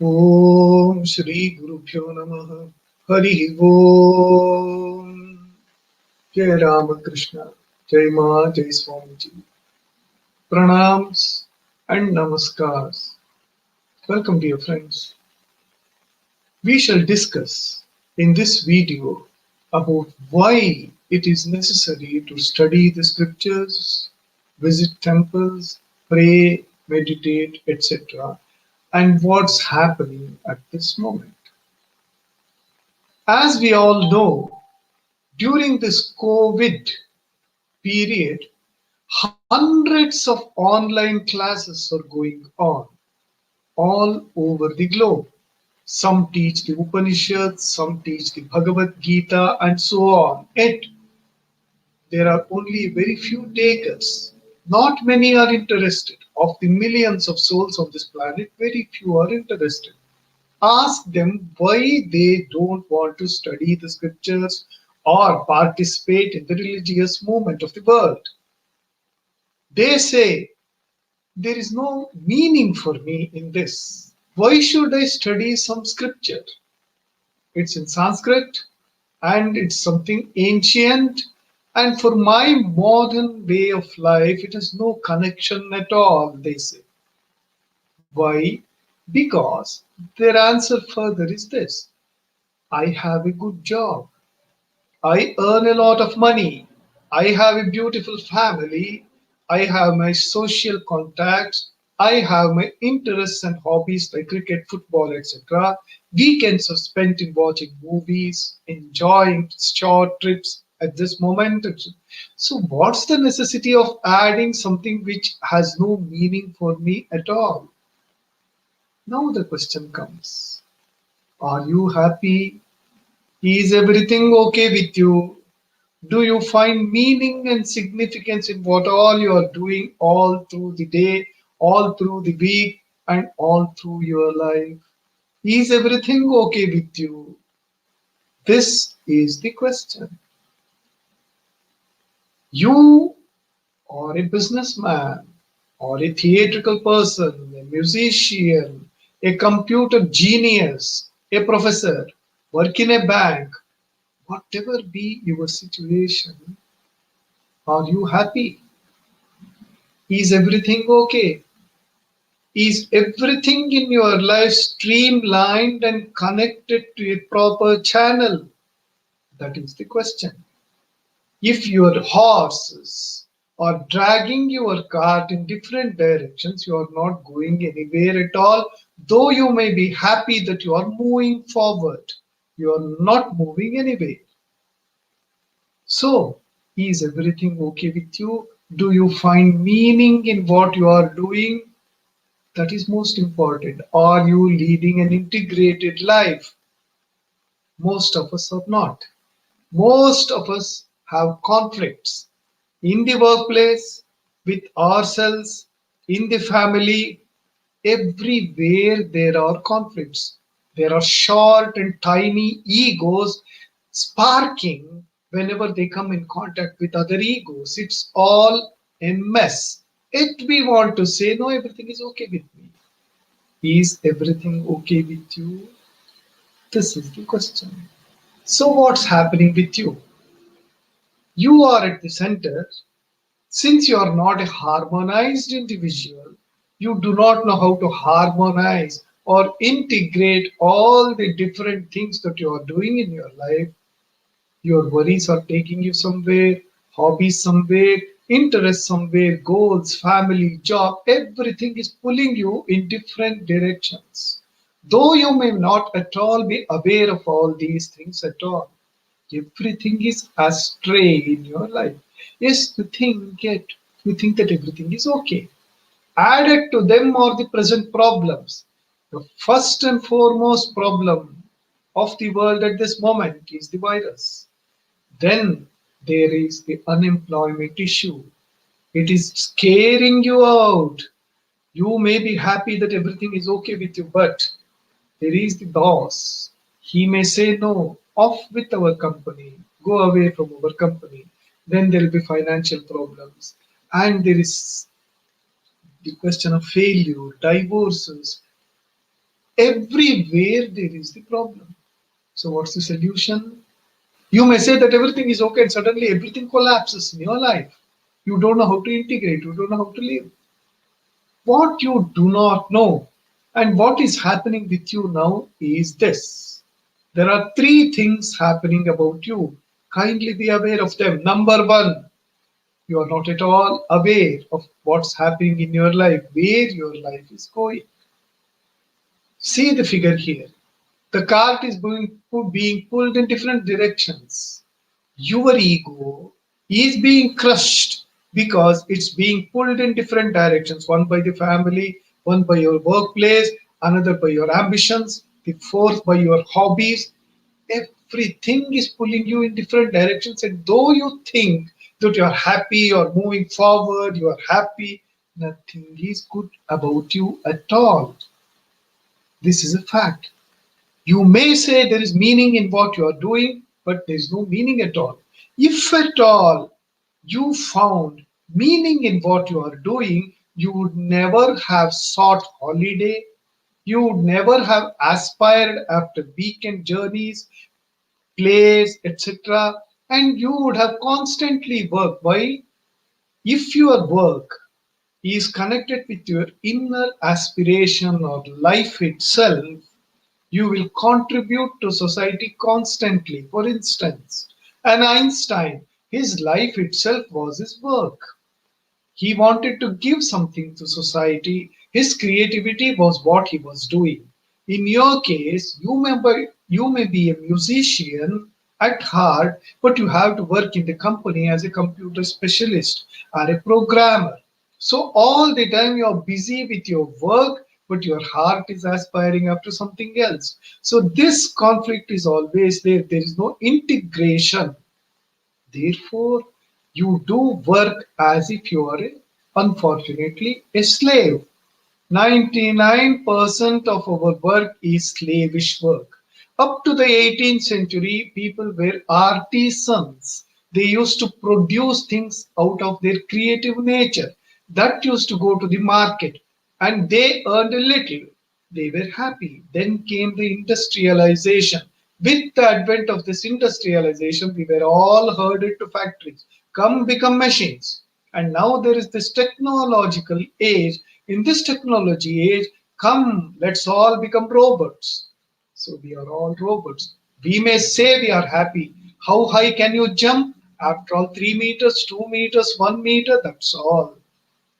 Om Shri Gurubhyo Namaha Hari Om Jai Ramakrishna Jai Ma Jai Swamiji Pranams and Namaskars. Welcome dear friends. We shall discuss in this video about why it is necessary to study the scriptures, visit temples, pray, meditate, etc. and what's happening at this moment. As we all know, during this COVID period, hundreds of online classes are going on all over the globe. Some teach the Upanishads, some teach the Bhagavad Gita, and so on. Yet, there are only very few takers. Not many are interested. Of the millions of souls on this planet, very few are interested. Ask them why they don't want to study the scriptures or participate in the religious movement of the world. They say, there is no meaning for me in this. Why should I study some scripture? It's in Sanskrit and it's something ancient, and for my modern way of life, it has no connection at all, they say. Why? Because their answer further is this: I have a good job. I earn a lot of money. I have a beautiful family. I have my social contacts. I have my interests and hobbies like cricket, football, etc. Weekends are spent in watching movies, enjoying short trips at this moment. So, what's the necessity of adding something which has no meaning for me at all? Now the question comes: are you happy? Is everything okay with you? Do you find meaning and significance in what all you are doing all through the day, all through the week, and all through your life? Is everything okay with you? This is the question. You are a businessman, or a theatrical person, a musician, a computer genius, a professor, work in a bank, whatever be your situation, are you happy? Is everything okay? Is everything in your life streamlined and connected to a proper channel? That is the question. If your horses are dragging your cart in different directions, you are not going anywhere at all, though you may be happy that you are moving forward. You are not moving anywhere. So, is everything okay with you? Do you find meaning in what you are doing? That is most important. Are you leading an integrated life? Most of us are not. Most of us have conflicts in the workplace, with ourselves, in the family. Everywhere there are conflicts. There are short and tiny egos sparking whenever they come in contact with other egos. It's all a mess. Yet we want to say, no, everything is okay with me. Is everything okay with you? This is the question. So, what's happening with you? You are at the center. Since you are not a harmonized individual, you do not know how to harmonize or integrate all the different things that you are doing in your life. Your worries are taking you somewhere, hobbies somewhere, interests somewhere, goals, family, job, everything is pulling you in different directions. Though you may not at all be aware of all these things at all, everything is astray in your life. Yes, you think that everything is okay. Added to them are the present problems. The first and foremost problem of the world at this moment is the virus. Then there is the unemployment issue. It is scaring you out. You may be happy that everything is okay with you, but there is the boss. He may say, no, off with our company, go away from our company. Then there will be financial problems. And there is the question of failure, divorces, Everywhere there is the problem. So what's the solution? You may say that everything is okay and suddenly everything collapses in your life. You don't know how to integrate, you don't know how to live. What you do not know and what is happening with you now is this. There are three things happening about you. Kindly be aware of them. Number one, you are not at all aware of what's happening in your life, where your life is going. See the figure here. The cart is being pulled in different directions. Your ego is being crushed because it's being pulled in different directions, one by the family, one by your workplace, another by your ambitions, the fourth by your hobbies. Everything is pulling you in different directions, and though you think that you are happy, you are moving forward, you are happy, nothing is good about you at all. This is a fact. You may say there is meaning in what you are doing, but there is no meaning at all. If at all you found meaning in what you are doing, you would never have sought holiday. You would never have aspired after weekend journeys, plays, etc. And you would have constantly worked. Why? If your work is connected with your inner aspiration or life itself, you will contribute to society constantly. For instance, an Einstein, his life itself was his work. He wanted to give something to society. His creativity was what he was doing. In your case, you may be a musician at heart, but you have to work in the company as a computer specialist or a programmer. So all the time you are busy with your work, but your heart is aspiring after something else. So this conflict is always there. There is no integration. Therefore, you do work as if you are, unfortunately, a slave. 99% of our work is slavish work. Up to the 18th century, people were artisans. They used to produce things out of their creative nature. That used to go to the market and they earned a little. They were happy. Then came the industrialization. With the advent of this industrialization, we were all herded to factories. Come become machines. And now there is this technological age. In this technology age, come, let's all become robots. So we are all robots. We may say we are happy. How high can you jump? After all, 3 meters, 2 meters, 1 meter, that's all.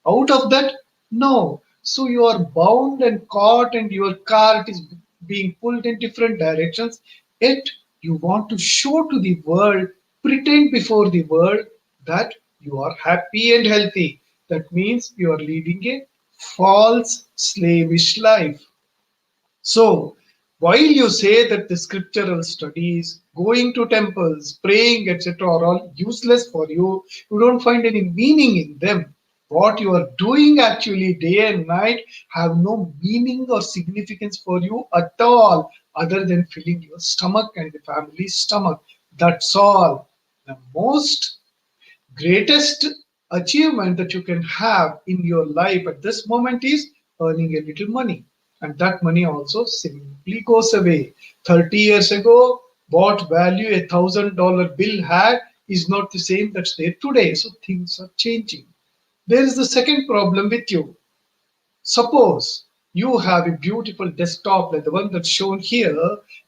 Out of that, no. So you are bound and caught, and your cart is being pulled in different directions. Yet you want to show to the world, pretend before the world that you are happy and healthy. That means you are leading a false slavish life. So, while you say that the scriptural studies, going to temples, praying, etc., are all useless for you, you don't find any meaning in them. What you are doing actually day and night have no meaning or significance for you at all, other than filling your stomach and the family's stomach. That's all. The most greatest achievement that you can have in your life at this moment is earning a little money, and that money also simply goes away. 30 years ago, what value $1,000 bill had is not the same that's there today. So things are changing. There is the second problem with you. Suppose you have a beautiful desktop like the one that's shown here.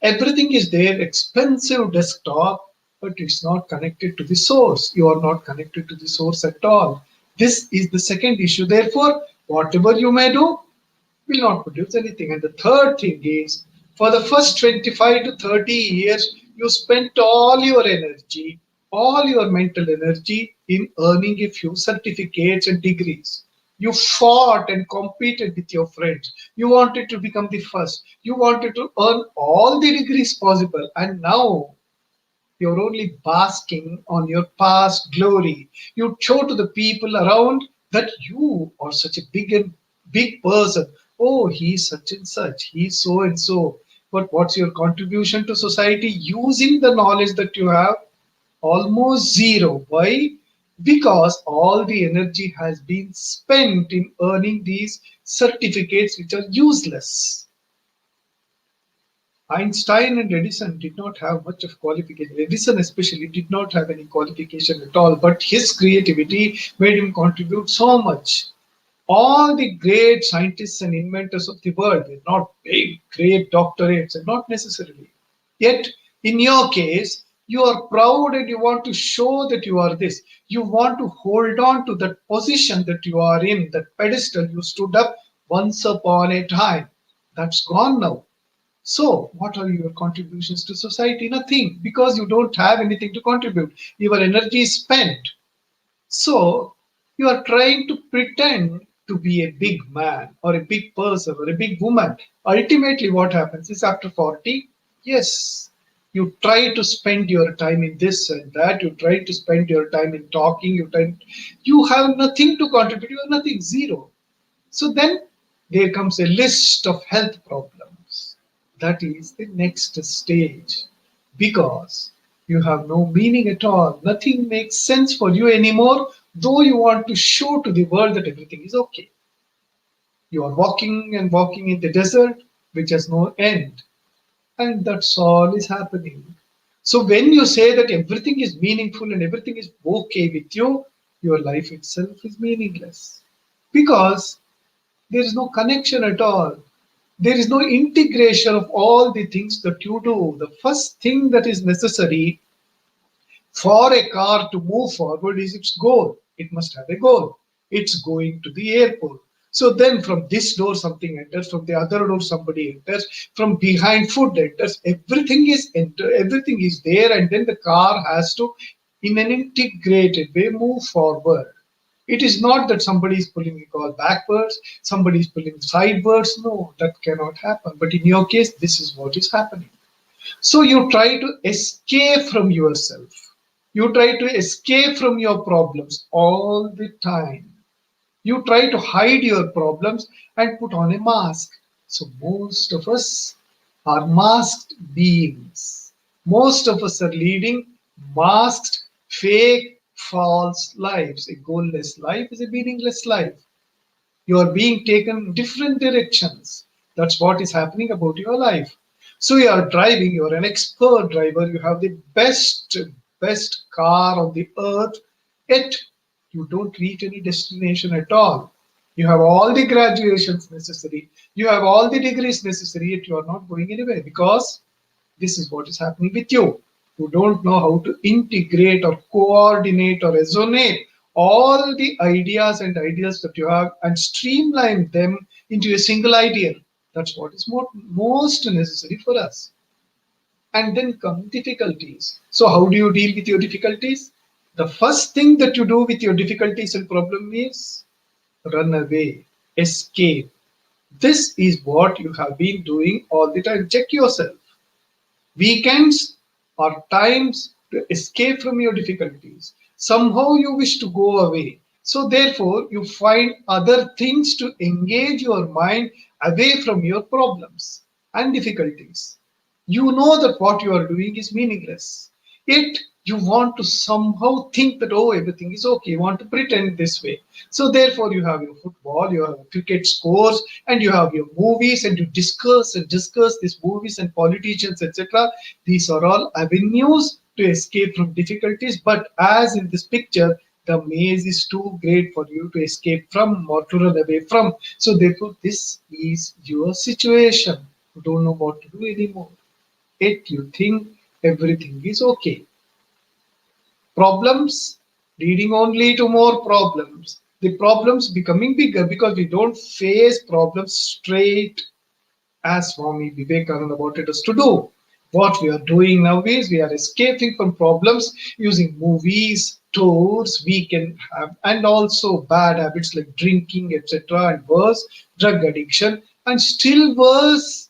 Everything is there, expensive desktop, but it's not connected to the source. You are not connected to the source at all. This is the second issue. Therefore, whatever you may do will not produce anything. And the third thing is, for the first 25 to 30 years, you spent all your energy, all your mental energy in earning a few certificates and degrees. You fought and competed with your friends. You wanted to become the first. You wanted to earn all the degrees possible. And now you're only basking on your past glory. You show to the people around that you are such a big person. Oh, he's such and such. He's so and so. But what's your contribution to society using the knowledge that you have? Almost zero. Why? Because all the energy has been spent in earning these certificates which are useless. Einstein and Edison did not have much of qualification. Edison especially did not have any qualification at all, but his creativity made him contribute so much. All the great scientists and inventors of the world were not big, great doctorates, and not necessarily. Yet, in your case, you are proud and you want to show that you are this. You want to hold on to that position that you are in, that pedestal you stood up once upon a time. That's gone now. So, what are your contributions to society? Nothing, because you don't have anything to contribute. Your energy is spent. So, you are trying to pretend to be a big man or a big person or a big woman. Ultimately, what happens is after 40, yes, you try to spend your time in this and that. You try to spend your time in talking. You have nothing to contribute. You have nothing, zero. So then there comes a list of health problems. That is the next stage because you have no meaning at all. Nothing makes sense for you anymore, though you want to show to the world that everything is okay. You are walking and walking in the desert, which has no end. And that's all is happening. So when you say that everything is meaningful and everything is okay with you, your life itself is meaningless. Because there is no connection at all. There is no integration of all the things that you do. The first thing that is necessary for a car to move forward is its goal. It must have a goal. It's going to the airport. So then from this door something enters, from the other door somebody enters, from behind food enters, everything is there, and then the car has to, in an integrated way, move forward. It is not that somebody is pulling the car backwards, somebody is pulling sidewards. No, that cannot happen. But in your case, this is what is happening. So you try to escape from yourself. You try to escape from your problems all the time. You try to hide your problems and put on a mask. So most of us are masked beings. Most of us are leading masked, fake, false lives. A goalless life is a meaningless life. You are being taken different directions. That's what is happening about your life. So you are driving, you are an expert driver, you have the best car on the earth, yet you don't reach any destination at all. You have all the graduations necessary, you have all the degrees necessary, yet you are not going anywhere because this is what is happening with you. You don't know how to integrate or coordinate or resonate all the ideas and ideas that you have and streamline them into a single ideal. That's what is most necessary for us. And then come difficulties. So, how do you deal with your difficulties? The first thing that you do with your difficulties and problem is run away, escape. This is what you have been doing all the time. Check yourself. Weekends are times to escape from your difficulties. Somehow you wish to go away. So, therefore, you find other things to engage your mind away from your problems and difficulties. You know that what you are doing is meaningless. Yet, you want to somehow think that, oh, everything is okay. You want to pretend this way. So, therefore, you have your football, you have cricket scores, and you have your movies, and you discuss these movies and politicians, etc. These are all avenues to escape from difficulties. But as in this picture, the maze is too great for you to escape from or to run away from. So, therefore, this is your situation. You don't know what to do anymore. Yet you think everything is okay. Problems leading only to more problems. The problems becoming bigger because we don't face problems straight as Swami Vivekananda wanted us to do. What we are doing now is we are escaping from problems using movies, tours, we can have, and also bad habits like drinking, etc., and worse, drug addiction, and still worse,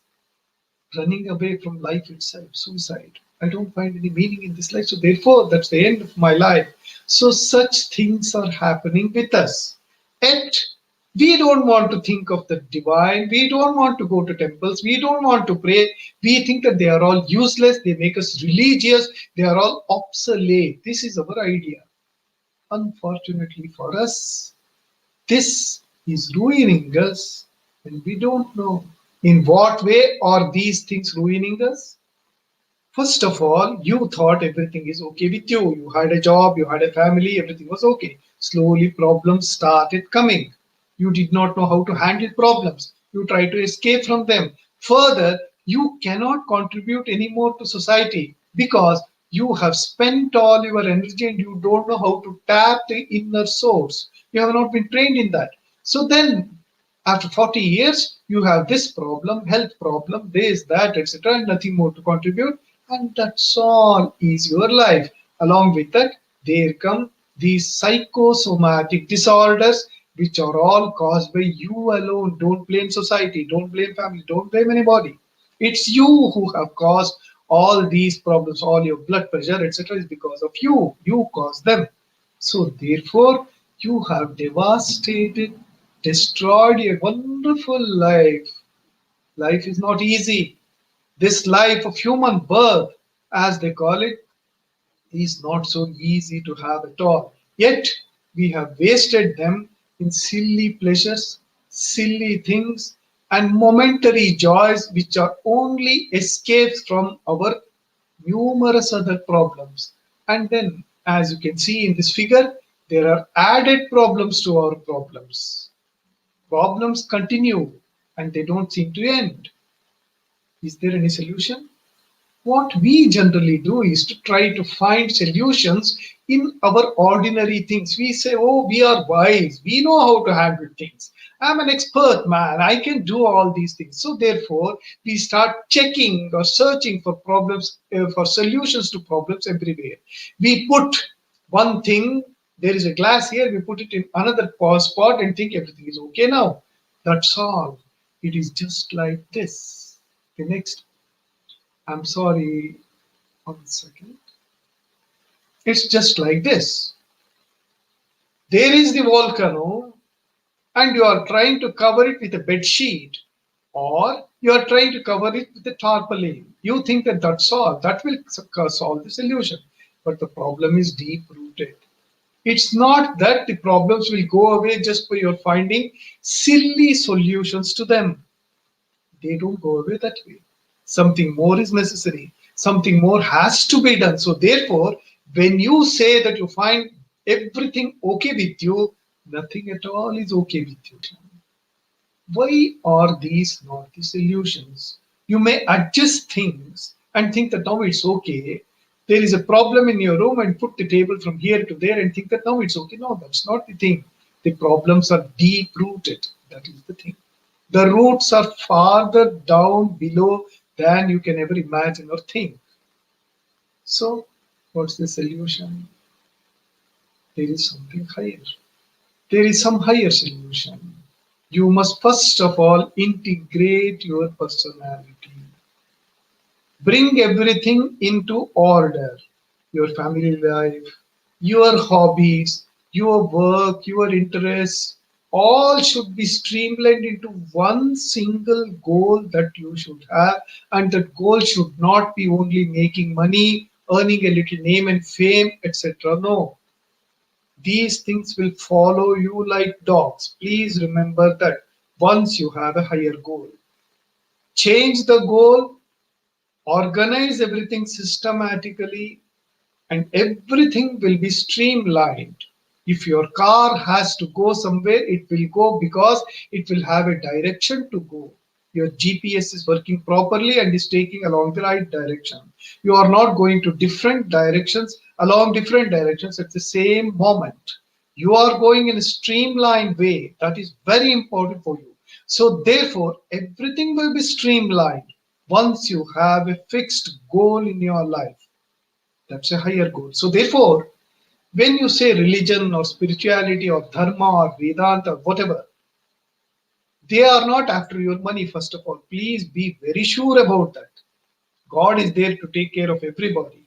running away from life itself, suicide. I don't find any meaning in this life, so therefore, that's the end of my life. So, such things are happening with us. Yet, we don't want to think of the divine, we don't want to go to temples, we don't want to pray. We think that they are all useless, they make us religious, they are all obsolete. This is our idea. Unfortunately for us, this is ruining us, and we don't know. In what way are these things ruining us? First of all, you thought everything is okay with you. You had a job, you had a family, everything was okay. Slowly, problems started coming. You did not know how to handle problems. You tried to escape from them. Further, you cannot contribute anymore to society because you have spent all your energy and you don't know how to tap the inner source. You have not been trained in that. So then after 40 years, you have this problem, health problem, this, that, etc., and nothing more to contribute, and that's all is your life. Along with that, there come these psychosomatic disorders, which are all caused by you alone. Don't blame society, don't blame family, don't blame anybody. It's you who have caused all these problems, all your blood pressure, etc., is because of you. You caused them. So, therefore, you have devastated, destroyed a wonderful life. Life is not easy. This life of human birth, as they call it, is not so easy to have at all. Yet, we have wasted them in silly pleasures, silly things, and momentary joys which are only escapes from our numerous other problems. And then, as you can see in this figure, there are added problems to our problems. Problems continue and they don't seem to end. Is there any solution? What we generally do is to try to find solutions in our ordinary things. We say, oh, we are wise, we know how to handle things. I'm an expert man, I can do all these things. So therefore, we start checking or searching for problems, for solutions to problems everywhere. We put one thing, there is a glass here, we put it in another spot and think everything is okay now. That's all. It is just like this. The next, I'm sorry, 1 second. It's just like this. There is the volcano, and you are trying to cover it with a bed sheet, or you are trying to cover it with a tarpaulin. You think that that's all. That will solve the solution. But the problem is deep rooted. It's not that the problems will go away just by your finding silly solutions to them. They don't go away that way. Something more is necessary. Something more has to be done. So therefore, when you say that you find everything okay with you, nothing at all is okay with you. Why are these not the solutions? You may adjust things and think that now it's okay. There is a problem in your room and put the table from here to there and think that now it's okay. No, that's not the thing. The problems are deep rooted. That is the thing. The roots are farther down below than you can ever imagine or think. So, what's the solution? There is something higher. There is some higher solution. You must first of all integrate your personality. Bring everything into order. Your family life, your hobbies, your work, your interests, all should be streamlined into one single goal that you should have. And that goal should not be only making money, earning a little name and fame, etc. No. These things will follow you like dogs. Please remember that once you have a higher goal. Change the goal, organize everything systematically, and everything will be streamlined. If your car has to go somewhere, it will go because it will have a direction to go. Your GPS is working properly and is taking along the right direction. You are not going to different directions along different directions at the same moment. You are going in a streamlined way. That is very important for you. So therefore, everything will be streamlined once you have a fixed goal in your life. That's a higher goal. So therefore, when you say religion or spirituality or dharma or Vedanta, whatever, they are not after your money, first of all. Please be very sure about that. God is there to take care of everybody.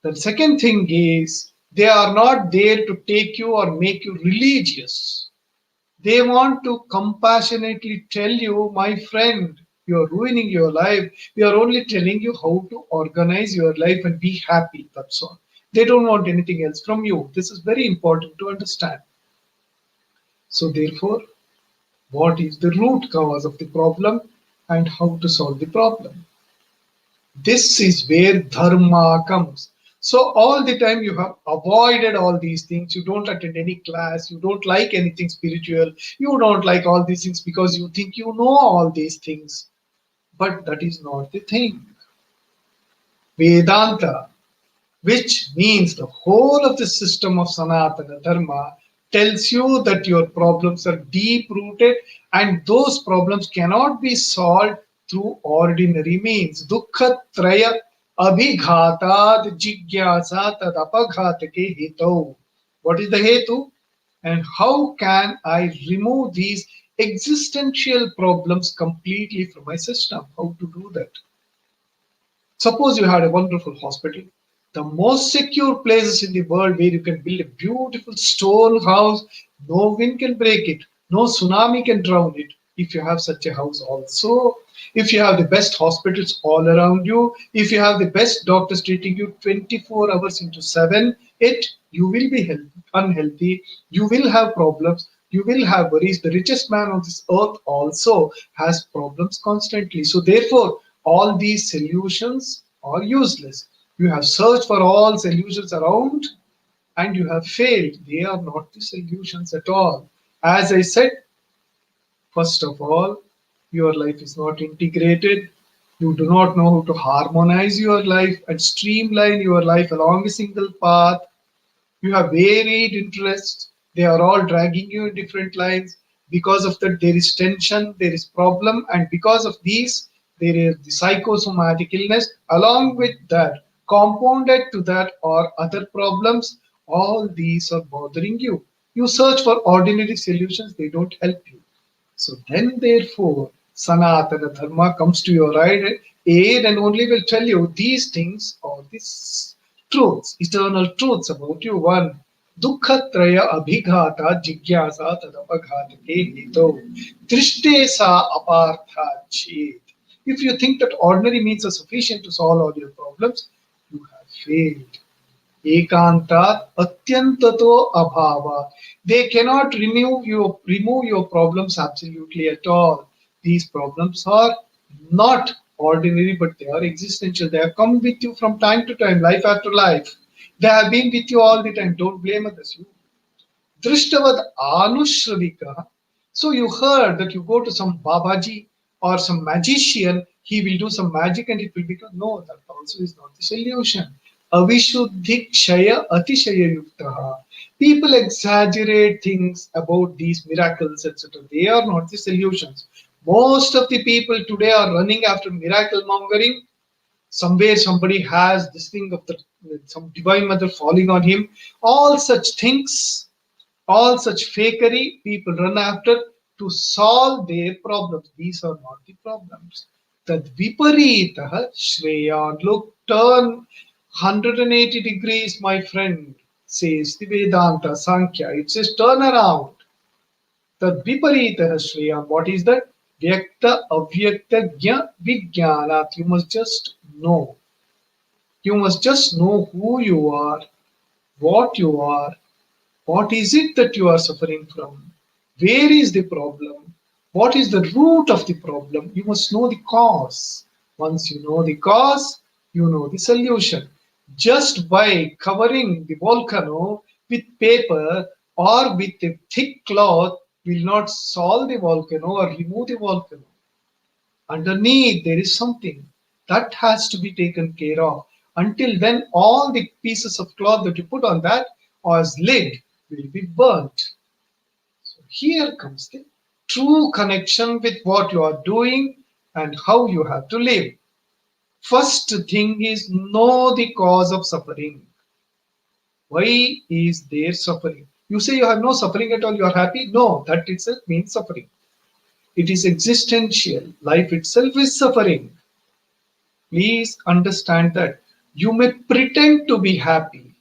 The second thing is, they are not there to take you or make you religious. They want to compassionately tell you, my friend, you are ruining your life. We are only telling you how to organize your life and be happy. That's all. They don't want anything else from you. This is very important to understand. So therefore, what is the root cause of the problem? and how to solve the problem. This is where dharma comes. So all the time you have avoided all these things. You don't attend any class. You don't like anything spiritual. You don't like all these things because you think you know all these things. But that is not the thing. Vedanta, which means the whole of the system of Sanatana Dharma, tells you that your problems are deep rooted and those problems cannot be solved through ordinary means. Dukkha traya abhighatad jigyasa tad apaghatake hetu. What is the hetu? And how can I remove these existential problems completely from my system? How to do that? Suppose you had a wonderful hospital, the most secure places in the world where you can build a beautiful stone house, no wind can break it, no tsunami can drown it. If you have such a house, also, if you have the best hospitals all around you, if you have the best doctors treating you 24 hours into 7, you will be unhealthy, you will have problems, you will have worries. The richest man on this earth also has problems constantly. So, therefore, all these solutions are useless. You have searched for all solutions around and you have failed. They are not the solutions at all. As I said, first of all, your life is not integrated. You do not know how to harmonize your life and streamline your life along a single path. You have varied interests. They are all dragging you in different lines. Because of that, there is tension, there is problem, and because of these, there is the psychosomatic illness. Along with that, compounded to that are other problems. All these are bothering you. You search for ordinary solutions, they don't help you. So then, therefore, Sanatana Dharma comes to your aid and only will tell you these things are these truths, eternal truths about you. One, Dukkhatraya Abhighata Jigyasa Tadapaghatake Hito Trishte Sa Apartha Chet. If you think that ordinary means are sufficient to solve all your problems, you have failed. Ekantat atyantato abhava. They cannot remove your problems absolutely at all. These problems are not ordinary, but they are existential. They have come with you from time to time, life after life. They have been with you all the time. Don't blame others. You Drishtavad Anushravika. So you heard that you go to some Babaji or some magician, he will do some magic and it will become. No, that also is not the solution. Avishuddhi Kshaya Atishaya Yuktaha. People exaggerate things about these miracles, etc. They are not the solutions. Most of the people today are running after miracle mongering. Somewhere somebody has this thing of the some divine mother falling on him. All such things, all such fakery people run after to solve their problems. These are not the problems. Tad viparitah shreyan. Look, turn 180 degrees, my friend, says the Vedanta Sankhya. It says turn around. Tad viparitah shreyan. What is that? Vyakta avyakta jna vijnanat. You must just know. You must just know who you are, what you are, what is it that you are suffering from? Where is the problem? What is the root of the problem? You must know the cause. Once you know the cause, you know the solution. Just by covering the volcano with paper or with a thick cloth will not solve the volcano or remove the volcano. Underneath, there is something that has to be taken care of. Until then, all the pieces of cloth that you put on that as lid will be burnt. So here comes the true connection with what you are doing and how you have to live. First thing is know the cause of suffering. Why is there suffering? You say you have no suffering at all, you are happy? No, that itself means suffering. It is existential. Life itself is suffering. Please understand that. You may pretend to be happy.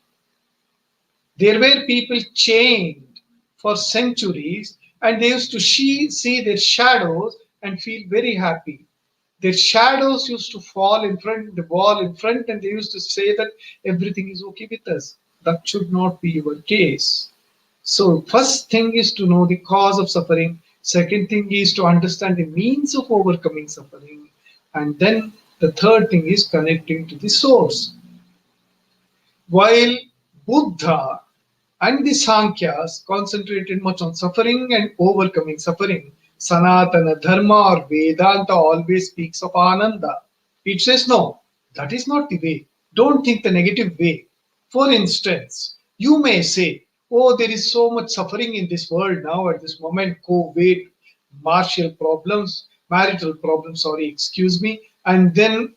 There were people chained for centuries and they used to see their shadows and feel very happy. Their shadows used to fall in front, the wall in front, and they used to say that everything is okay with us. That should not be your case. So, first thing is to know the cause of suffering. Second thing is to understand the means of overcoming suffering. And then the third thing is connecting to the source. While Buddha and the Sankhyas concentrated much on suffering and overcoming suffering, Sanatana Dharma or Vedanta always speaks of Ananda. It says, no, that is not the way. Don't think the negative way. For instance, you may say, oh, there is so much suffering in this world now at this moment, COVID, marital problems, sorry, excuse me, and then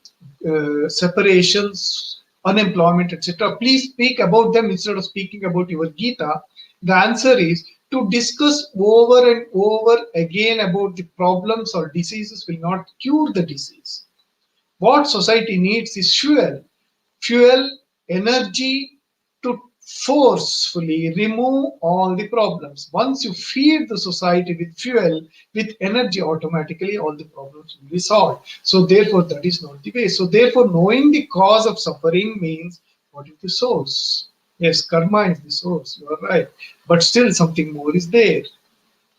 separations, unemployment, etc. Please speak about them instead of speaking about your Gita. The answer is to discuss over and over again about the problems or diseases will not cure the disease. What society needs is fuel, energy to forcefully remove all the problems. Once you feed the society with fuel, with energy, automatically all the problems will be solved. So therefore, that is not the way. So therefore, knowing the cause of suffering means what is the source? Yes, karma is the source, you are right. But still something more is there,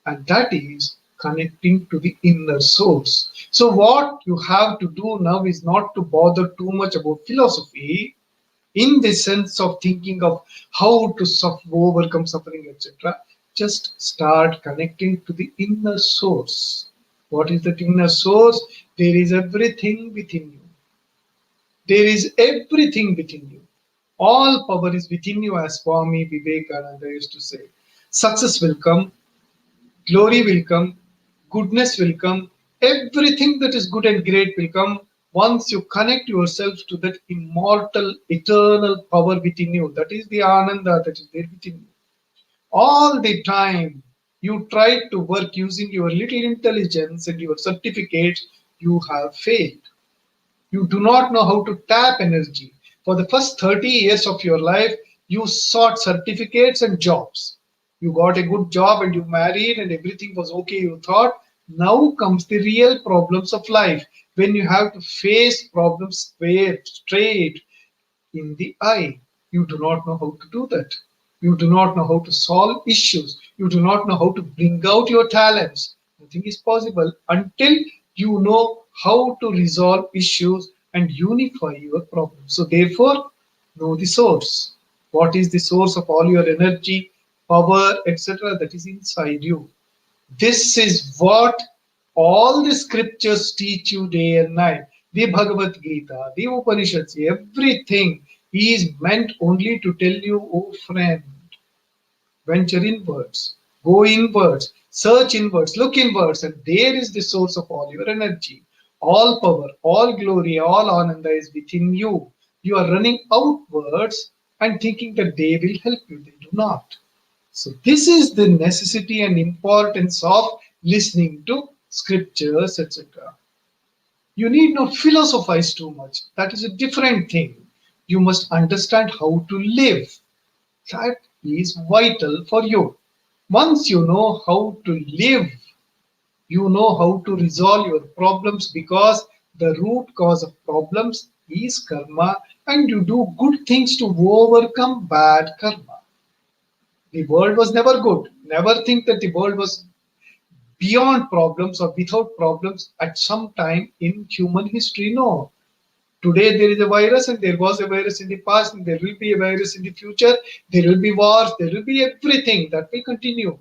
and that is connecting to the inner source. So what you have to do now is not to bother too much about philosophy in the sense of thinking of how to overcome suffering, etc. Just start connecting to the inner source. What is that inner source? There is everything within you. There is everything within you. All power is within you, as Swami Vivekananda used to say. Success will come, glory will come, goodness will come, everything that is good and great will come once you connect yourself to that immortal, eternal power within you. That is the Ananda that is there within you. All the time you try to work using your little intelligence and your certificates, you have failed. You do not know how to tap energy. For the first 30 years of your life, you sought certificates and jobs. You got a good job and you married and everything was okay, you thought. Now comes the real problems of life, when you have to face problems straight in the eye. You do not know how to do that. You do not know how to solve issues. You do not know how to bring out your talents. Nothing is possible until you know how to resolve issues and unify your problems. So, therefore, know the source. What is the source of all your energy, power, etc.? That is inside you. This is what all the scriptures teach you day and night. The Bhagavad Gita, the Upanishads, everything is meant only to tell you, oh friend, venture inwards, go inwards, search inwards, look inwards, and there is the source of all your energy. All power, all glory, all ananda is within you. You are running outwards and thinking that they will help you. They do not. So this is the necessity and importance of listening to scriptures, etc. You need not philosophize too much. That is a different thing. You must understand how to live. That is vital for you. Once you know how to live, you know how to resolve your problems, because the root cause of problems is karma, and you do good things to overcome bad karma. The world was never good. Never think that the world was beyond problems or without problems at some time in human history. No. Today there is a virus and there was a virus in the past and there will be a virus in the future. There will be wars. There will be everything that will continue.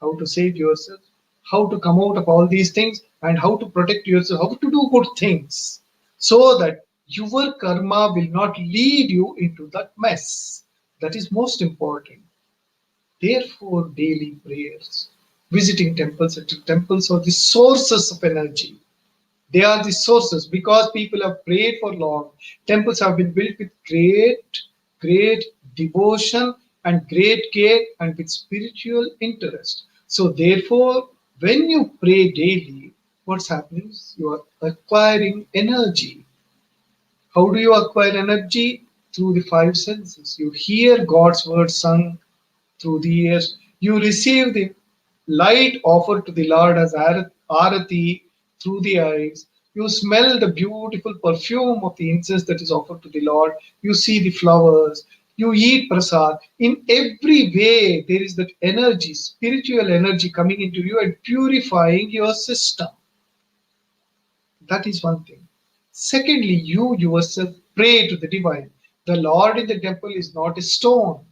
How to save yourself, how to come out of all these things, and how to protect yourself, how to do good things so that your karma will not lead you into that mess. That is most important. Therefore, daily prayers, visiting temples, temples are the sources of energy. They are the sources because people have prayed for long. Temples have been built with great devotion and great care and with spiritual interest. So, therefore, when you pray daily, what's happening is you are acquiring energy. How do you acquire energy? Through the five senses. You hear God's word sung through the ears. You receive the light offered to the Lord as arati through the eyes. You smell the beautiful perfume of the incense that is offered to the Lord. You see the flowers. you eat prasad. In every way, there is that energy, spiritual energy coming into you and purifying your system. That is one thing. Secondly, you yourself pray to the divine. The Lord in the temple is not a stone.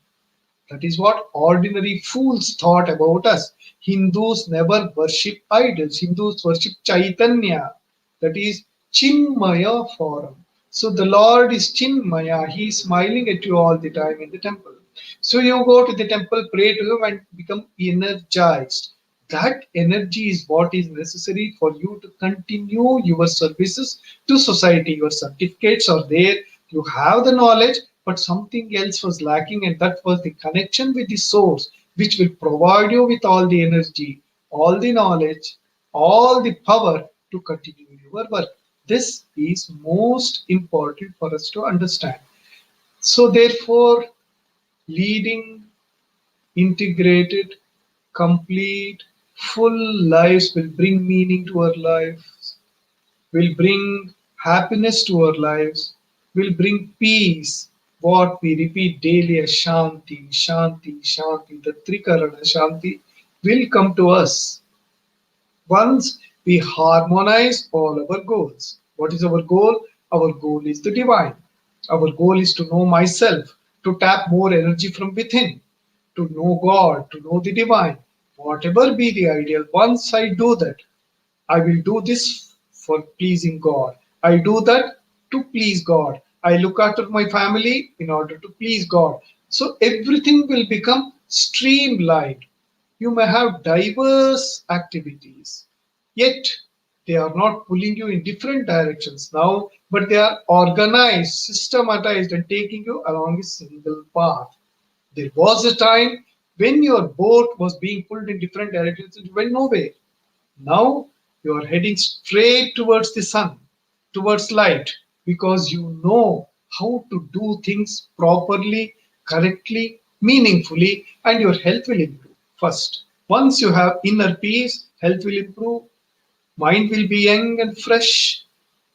That is what ordinary fools thought about us. Hindus never worship idols. Hindus worship Chaitanya. That is Chinmaya form. So the Lord is Chinmaya. He is smiling at you all the time in the temple. So you go to the temple, pray to him, and become energized. That energy is what is necessary for you to continue your services to society. Your certificates are there, you have the knowledge, but something else was lacking, and that was the connection with the source, which will provide you with all the energy, all the knowledge, all the power to continue your work. This is most important for us to understand. So therefore, leading integrated, complete, full lives will bring meaning to our lives, will bring happiness to our lives, will bring peace. What we repeat daily as Shanti, Shanti, Shanti, the Trikarana Shanti will come to us once we harmonize all our goals. What is our goal? Our goal is the divine. Our goal is to know myself, to tap more energy from within, to know God, to know the divine. Whatever be the ideal, once I do that, I will do this for pleasing God. I do that to please God. I look after my family in order to please God. So everything will become streamlined. You may have diverse activities, yet they are not pulling you in different directions now, but they are organized, systematized, and taking you along a single path. There was a time when your boat was being pulled in different directions and you went nowhere. Now you are heading straight towards the sun, towards light, because you know how to do things properly, correctly, meaningfully, and your health will improve. First, once you have inner peace, health will improve, mind will be young and fresh,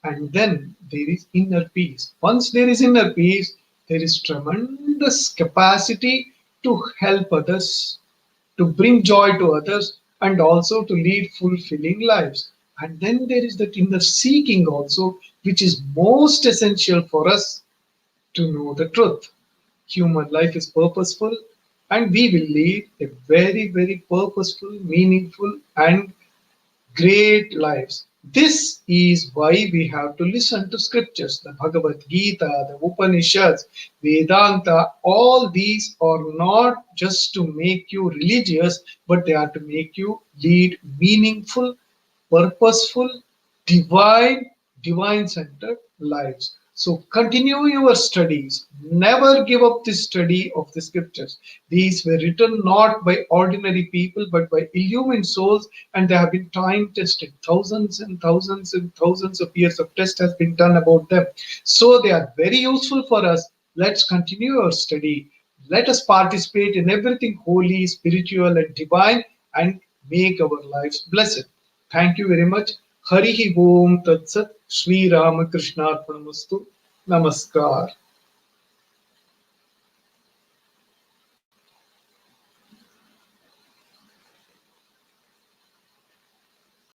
and then there is inner peace. Once there is inner peace, there is tremendous capacity to help others, to bring joy to others, and also to lead fulfilling lives. And then there is that inner seeking also, which is most essential for us to know the truth. Human life is purposeful, and we will lead a very, very purposeful, meaningful, and great lives. This is why we have to listen to scriptures, the Bhagavad Gita, the Upanishads, Vedanta. All these are not just to make you religious, but they are to make you lead meaningful, purposeful, divine, divine centered lives. So continue your studies. Never give up the study of the scriptures. These were written not by ordinary people but by illumined souls, and they have been time tested. Thousands and thousands and thousands of years of test has been done about them. So they are very useful for us. Let's continue our study. Let us participate in everything holy, spiritual, and divine, and make our lives blessed. Thank you very much. Harihi Om Tat Sat. Sri Ramakrishna Arpanamastu. Namaskar.